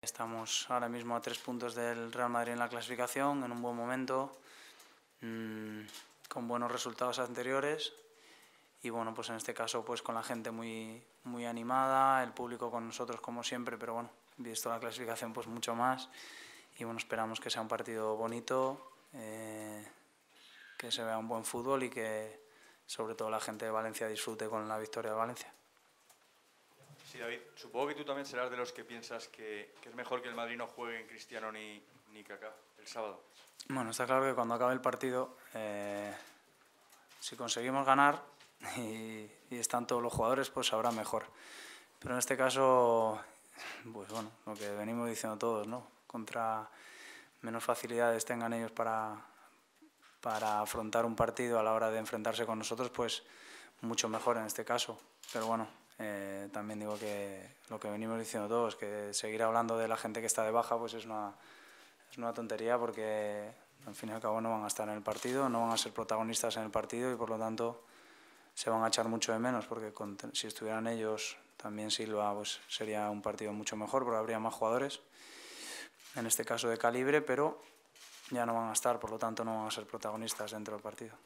Estamos ahora mismo a 3 puntos del Real Madrid en la clasificación, en un buen momento, con buenos resultados anteriores y bueno, pues en este caso pues con la gente muy animada, el público con nosotros como siempre, pero bueno, visto la clasificación pues mucho más y bueno, esperamos que sea un partido bonito, que se vea un buen fútbol y que sobre todo la gente de Valencia disfrute con la victoria de Valencia. Sí, David, supongo que tú también serás de los que piensas que es mejor que el Madrid no juegue en Cristiano ni Kaká el sábado. Bueno, está claro que cuando acabe el partido, si conseguimos ganar y están todos los jugadores, pues habrá mejor. Pero en este caso, pues bueno, lo que venimos diciendo todos, ¿no? Contra menos facilidades tengan ellos para afrontar un partido a la hora de enfrentarse con nosotros, pues mucho mejor en este caso. Pero bueno, también digo que lo que venimos diciendo todos, que seguir hablando de la gente que está de baja, pues es una tontería porque al fin y al cabo no van a estar en el partido, no van a ser protagonistas en el partido y por lo tanto se van a echar mucho de menos porque si estuvieran ellos también Silva, pues sería un partido mucho mejor porque habría más jugadores, en este caso de calibre, pero ya no van a estar, por lo tanto no van a ser protagonistas dentro del partido.